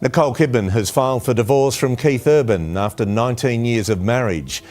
Nicole Kidman has filed for divorce from Keith Urban after 19 years of marriage.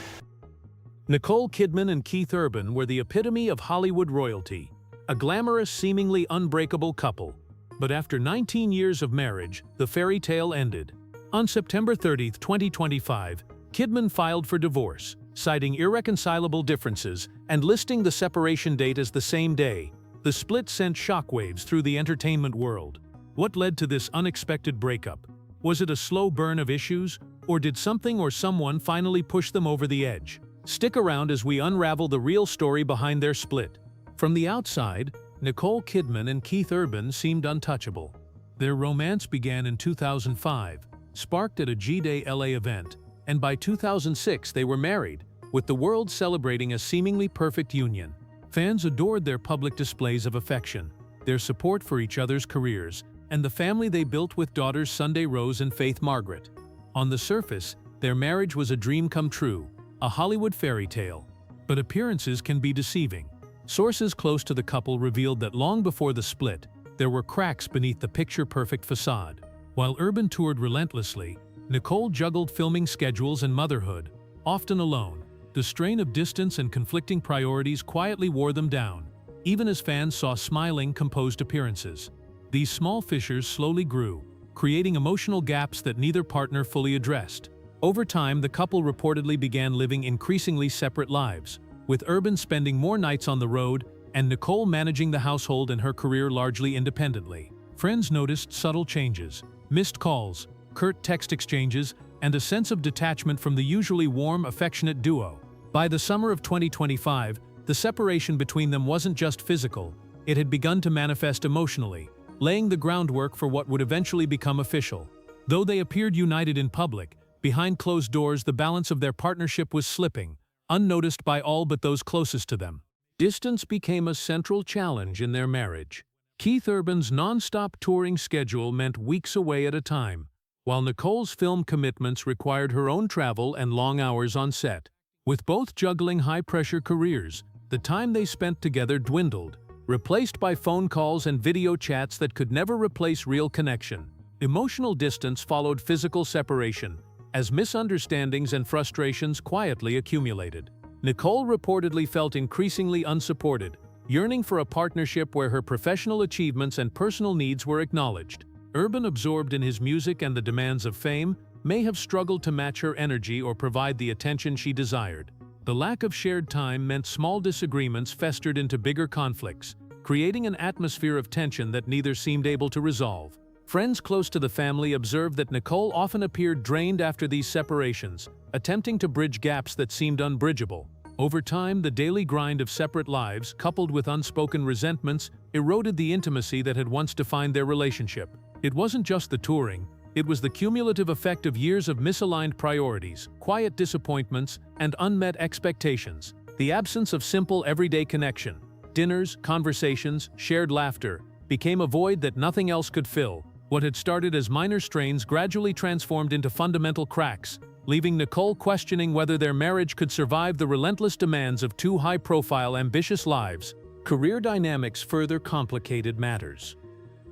Nicole Kidman and Keith Urban were the epitome of Hollywood royalty, a glamorous, seemingly unbreakable couple. But after 19 years of marriage, the fairy tale ended. On September 30, 2025, Kidman filed for divorce, citing irreconcilable differences and listing the separation date as the same day. The split sent shockwaves through the entertainment world. What led to this unexpected breakup? Was it a slow burn of issues, or did something or someone finally push them over the edge? Stick around as we unravel the real story behind their split. From the outside, Nicole Kidman and Keith Urban seemed untouchable. Their romance began in 2005, sparked at a G-Day LA event, and by 2006 they were married, with the world celebrating a seemingly perfect union. Fans adored their public displays of affection, their support for each other's careers, and the family they built with daughters Sunday Rose and Faith Margaret. On the surface, their marriage was a dream come true, a Hollywood fairy tale. But appearances can be deceiving. Sources close to the couple revealed that long before the split, there were cracks beneath the picture-perfect facade. While Urban toured relentlessly, Nicole juggled filming schedules and motherhood, often alone. The strain of distance and conflicting priorities quietly wore them down, even as fans saw smiling, composed appearances. These small fissures slowly grew, creating emotional gaps that neither partner fully addressed. Over time, the couple reportedly began living increasingly separate lives, with Urban spending more nights on the road and Nicole managing the household and her career largely independently. Friends noticed subtle changes, missed calls, curt text exchanges, and a sense of detachment from the usually warm, affectionate duo. By the summer of 2025, the separation between them wasn't just physical, it had begun to manifest emotionally, laying the groundwork for what would eventually become official. Though they appeared united in public, behind closed doors the balance of their partnership was slipping, unnoticed by all but those closest to them. Distance became a central challenge in their marriage. Keith Urban's non-stop touring schedule meant weeks away at a time, while Nicole's film commitments required her own travel and long hours on set. With both juggling high-pressure careers, the time they spent together dwindled, replaced by phone calls and video chats that could never replace real connection. Emotional distance followed physical separation, as misunderstandings and frustrations quietly accumulated. Nicole reportedly felt increasingly unsupported, yearning for a partnership where her professional achievements and personal needs were acknowledged. Urban, absorbed in his music and the demands of fame, may have struggled to match her energy or provide the attention she desired. The lack of shared time meant small disagreements festered into bigger conflicts, creating an atmosphere of tension that neither seemed able to resolve. Friends close to the family observed that Nicole often appeared drained after these separations, attempting to bridge gaps that seemed unbridgeable. Over time, the daily grind of separate lives, coupled with unspoken resentments, eroded the intimacy that had once defined their relationship. It wasn't just the touring, it was the cumulative effect of years of misaligned priorities, quiet disappointments, and unmet expectations. The absence of simple everyday connection, dinners, conversations, shared laughter, became a void that nothing else could fill. What had started as minor strains gradually transformed into fundamental cracks, leaving Nicole questioning whether their marriage could survive the relentless demands of two high-profile, ambitious lives. Career dynamics further complicated matters.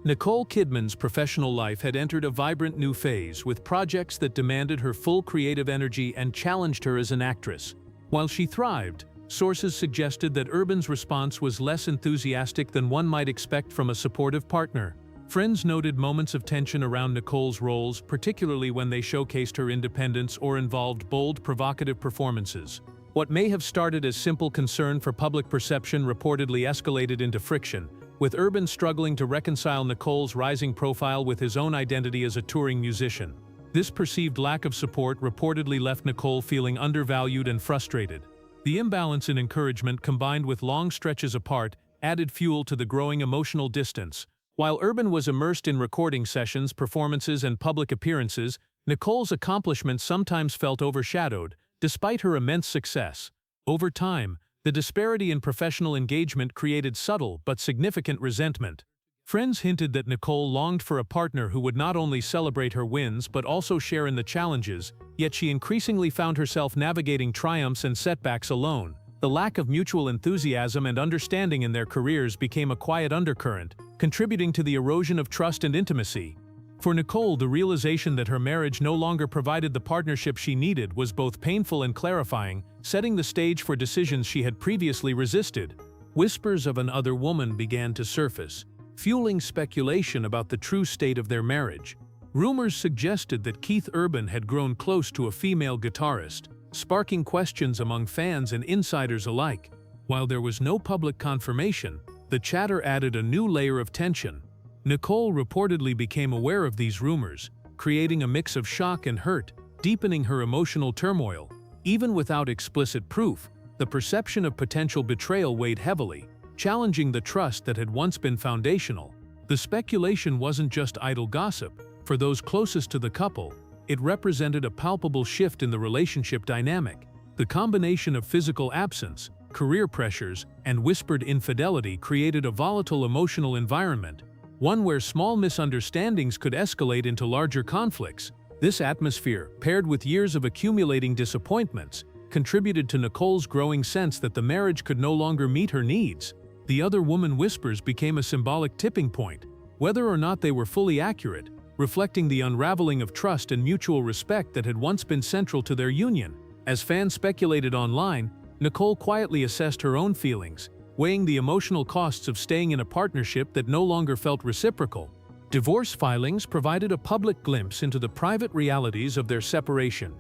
Nicole Kidman's professional life had entered a vibrant new phase, with projects that demanded her full creative energy and challenged her as an actress. While she thrived, sources suggested that Urban's response was less enthusiastic than one might expect from a supportive partner. Friends noted moments of tension around Nicole's roles, particularly when they showcased her independence or involved bold, provocative performances. What may have started as simple concern for public perception reportedly escalated into friction, with Urban struggling to reconcile Nicole's rising profile with his own identity as a touring musician. This perceived lack of support reportedly left Nicole feeling undervalued and frustrated. The imbalance in encouragement, combined with long stretches apart, added fuel to the growing emotional distance. While Urban was immersed in recording sessions, performances, and public appearances, Nicole's accomplishments sometimes felt overshadowed, despite her immense success. Over time, the disparity in professional engagement created subtle but significant resentment. Friends hinted that Nicole longed for a partner who would not only celebrate her wins but also share in the challenges, yet she increasingly found herself navigating triumphs and setbacks alone. The lack of mutual enthusiasm and understanding in their careers became a quiet undercurrent, contributing to the erosion of trust and intimacy. For Nicole, the realization that her marriage no longer provided the partnership she needed was both painful and clarifying, setting the stage for decisions she had previously resisted. Whispers of another woman began to surface, fueling speculation about the true state of their marriage. Rumors suggested that Keith Urban had grown close to a female guitarist, sparking questions among fans and insiders alike. While there was no public confirmation, the chatter added a new layer of tension. Nicole reportedly became aware of these rumors, creating a mix of shock and hurt, deepening her emotional turmoil. Even without explicit proof, the perception of potential betrayal weighed heavily, challenging the trust that had once been foundational. The speculation wasn't just idle gossip. For those closest to the couple, it represented a palpable shift in the relationship dynamic. The combination of physical absence, career pressures, and whispered infidelity created a volatile emotional environment, one where small misunderstandings could escalate into larger conflicts. This atmosphere, paired with years of accumulating disappointments, contributed to Nicole's growing sense that the marriage could no longer meet her needs. The other woman whispers became a symbolic tipping point, whether or not they were fully accurate, reflecting the unraveling of trust and mutual respect that had once been central to their union. As fans speculated online, Nicole quietly assessed her own feelings, weighing the emotional costs of staying in a partnership that no longer felt reciprocal. Divorce filings provided a public glimpse into the private realities of their separation.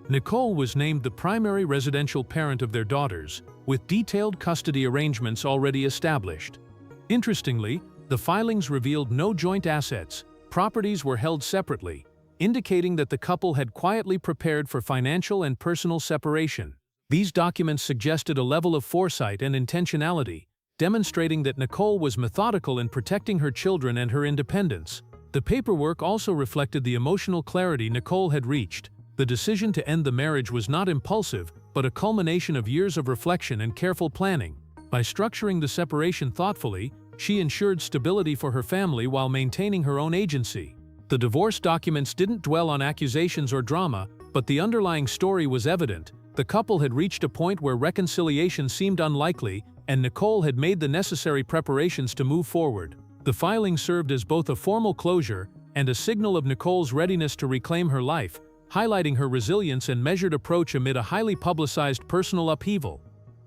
Nicole was named the primary residential parent of their daughters, with detailed custody arrangements already established. Interestingly, the filings revealed no joint assets. Properties were held separately, indicating that the couple had quietly prepared for financial and personal separation. These documents suggested a level of foresight and intentionality, demonstrating that Nicole was methodical in protecting her children and her independence. The paperwork also reflected the emotional clarity Nicole had reached. The decision to end the marriage was not impulsive, but a culmination of years of reflection and careful planning. By structuring the separation thoughtfully, she ensured stability for her family while maintaining her own agency. The divorce documents didn't dwell on accusations or drama, but the underlying story was evident. The couple had reached a point where reconciliation seemed unlikely, and Nicole had made the necessary preparations to move forward. The filing served as both a formal closure and a signal of Nicole's readiness to reclaim her life, highlighting her resilience and measured approach amid a highly publicized personal upheaval.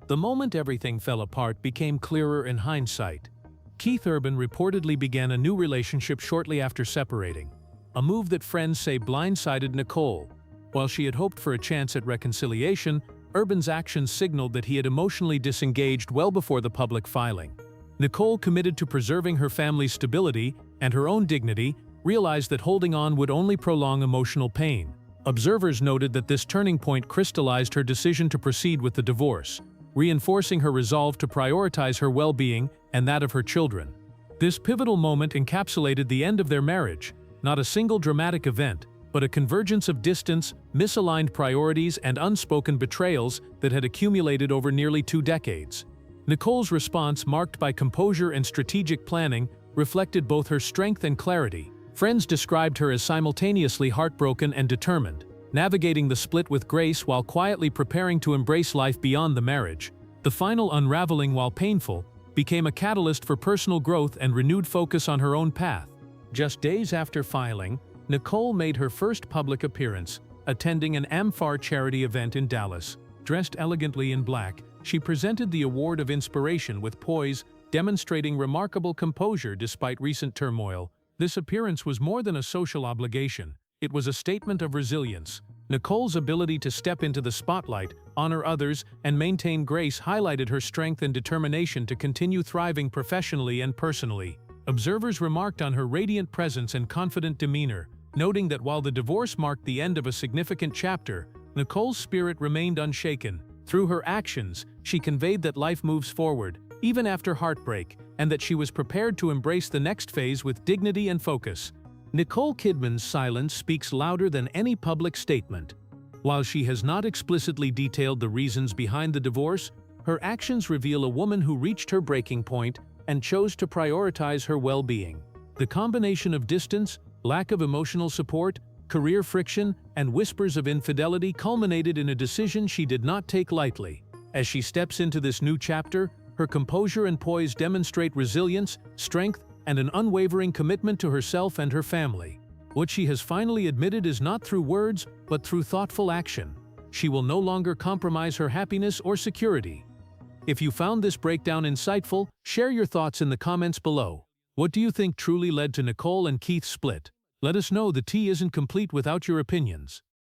The moment everything fell apart became clearer in hindsight. Keith Urban reportedly began a new relationship shortly after separating, a move that friends say blindsided Nicole. While she had hoped for a chance at reconciliation, Urban's actions signaled that he had emotionally disengaged well before the public filing. Nicole, committed to preserving her family's stability and her own dignity, realized that holding on would only prolong emotional pain. Observers noted that this turning point crystallized her decision to proceed with the divorce, reinforcing her resolve to prioritize her well-being and that of her children. This pivotal moment encapsulated the end of their marriage, not a single dramatic event, but a convergence of distance, misaligned priorities, and unspoken betrayals that had accumulated over nearly 2 decades. Nicole's response, marked by composure and strategic planning, reflected both her strength and clarity. Friends described her as simultaneously heartbroken and determined, navigating the split with grace while quietly preparing to embrace life beyond the marriage. The final unraveling, while painful, became a catalyst for personal growth and renewed focus on her own path. Just days after filing, Nicole made her first public appearance, attending an AmFAR charity event in Dallas. Dressed elegantly in black, she presented the Award of Inspiration with poise, demonstrating remarkable composure despite recent turmoil. This appearance was more than a social obligation. It was a statement of resilience. Nicole's ability to step into the spotlight, honor others, and maintain grace highlighted her strength and determination to continue thriving professionally and personally. Observers remarked on her radiant presence and confident demeanor, noting that while the divorce marked the end of a significant chapter, Nicole's spirit remained unshaken. Through her actions, she conveyed that life moves forward, even after heartbreak, and that she was prepared to embrace the next phase with dignity and focus. Nicole Kidman's silence speaks louder than any public statement. While she has not explicitly detailed the reasons behind the divorce, her actions reveal a woman who reached her breaking point and chose to prioritize her well-being. The combination of distance, lack of emotional support, career friction, and whispers of infidelity culminated in a decision she did not take lightly. As she steps into this new chapter, her composure and poise demonstrate resilience, strength, and an unwavering commitment to herself and her family. What she has finally admitted is not through words, but through thoughtful action. She will no longer compromise her happiness or security. If you found this breakdown insightful, share your thoughts in the comments below. What do you think truly led to Nicole and Keith's split? Let us know. The tea isn't complete without your opinions.